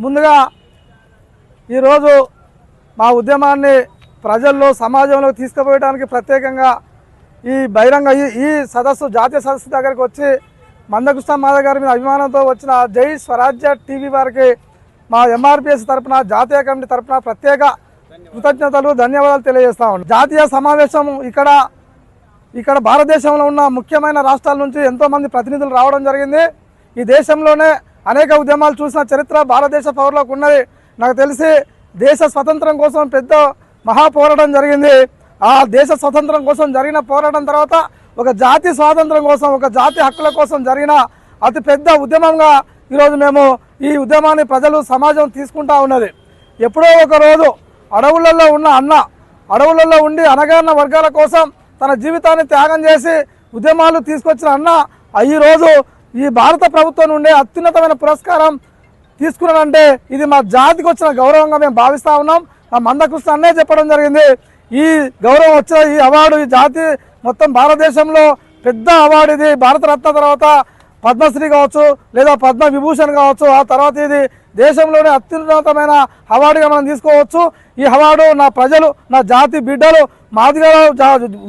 ముందుగా ఈరోజు మా ఉద్యమాన్ని ప్రజల్లో సమాజంలో తీసుకుపోయడానికి ప్రత్యేకంగా ఈ బహిరంగ ఈ సదస్సు జాతీయ సదస్సు దగ్గరికి వచ్చి మందకృష్ణ మాధవ్ గారి మీద అభిమానంతో వచ్చిన జై స్వరాజ్య టీవీ వారికి మా ఎంఆర్పిఎస్ తరఫున జాతీయ కమిటీ తరఫున ప్రత్యేక కృతజ్ఞతలు ధన్యవాదాలు తెలియజేస్తా ఉన్నాం. జాతీయ సమావేశం ఇక్కడ భారతదేశంలో ఉన్న ముఖ్యమైన రాష్ట్రాల నుంచి ఎంతోమంది ప్రతినిధులు రావడం జరిగింది. ఈ దేశంలోనే అనేక ఉద్యమాలు చూసిన చరిత్ర భారతదేశ పౌరులకు ఉన్నది. నాకు తెలిసి దేశ స్వతంత్రం కోసం పెద్ద మహాపోరాటం జరిగింది. ఆ దేశ స్వతంత్రం కోసం జరిగిన పోరాటం తర్వాత ఒక జాతి స్వాతంత్రం కోసం, ఒక జాతి హక్కుల కోసం జరిగిన అతి పెద్ద ఉద్యమంగా ఈరోజు మేము ఈ ఉద్యమాన్ని ప్రజలు సమాజం తీసుకుంటా ఉన్నది. ఎప్పుడో ఒక రోజు అడవులలో ఉన్న అడవులలో ఉండి అణగారిన వర్గాల కోసం తన జీవితాన్ని త్యాగం చేసి ఉద్యమాలు తీసుకొచ్చిన అన్న ఈరోజు ఈ భారత ప్రభుత్వం నుండి అత్యున్నతమైన పురస్కారం తీసుకున్నాడంటే ఇది మా జాతికి వచ్చిన గౌరవంగా మేము భావిస్తూ ఉన్నాం. మా మందకృష్ణ అన్నే చెప్పడం జరిగింది, ఈ గౌరవం వచ్చిన ఈ అవార్డు ఈ జాతి మొత్తం భారతదేశంలో పెద్ద అవార్డు ఇది. భారతరత్న తర్వాత పద్మశ్రీ కావచ్చు, లేదా పద్మ విభూషణ్ కావచ్చు, ఆ తర్వాత ఇది దేశంలోనే అత్యున్నతమైన అవార్డుగా మనం తీసుకోవచ్చు. ఈ అవార్డు నా ప్రజలు, నా జాతి బిడ్డలు, మాదిగల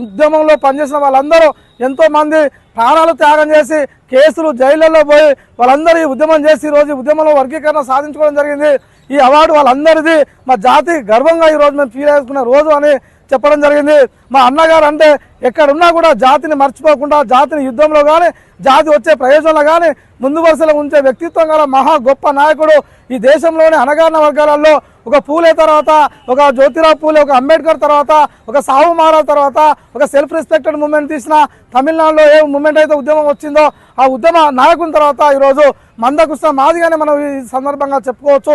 ఉద్యమంలో పనిచేసిన వాళ్ళందరూ ఎంతోమంది ప్రాణాలు త్యాగం చేసి కేసులు జైళ్ళల్లో పోయి వాళ్ళందరూ ఈ ఉద్యమం చేసి ఈరోజు ఉద్యమంలో వర్గీకరణ సాధించుకోవడం జరిగింది. ఈ అవార్డు వాళ్ళందరిది మా జాతి గర్వంగా ఈరోజు మేము ఫీల్ చేసుకున్న రోజు అని చెప్పడం జరిగింది. మా అన్నగారు అంటే ఎక్కడున్నా కూడా జాతిని మర్చిపోకుండా, జాతిని యుద్ధంలో కానీ జాతి వచ్చే ప్రయోజనంలో కానీ ముందు వరుసలో ఉంచే వ్యక్తిత్వం గల మహా గొప్ప నాయకుడు. ఈ దేశంలోని అణగారిన వర్గాలలో ఒక పూలే తర్వాత, ఒక జ్యోతిరావు పూలే, ఒక అంబేద్కర్ తర్వాత, ఒక సాహు మహారాజ్ తర్వాత ఒక సెల్ఫ్ రెస్పెక్టెడ్ మూమెంట్ తీసిన తమిళనాడులో ఏ మూమెంట్ అయితే ఉద్యమం వచ్చిందో ఆ ఉద్యమ నాయకుని తర్వాత ఈరోజు మందకృష్ణ మాదిగానే మనం ఈ సందర్భంగా చెప్పుకోవచ్చు.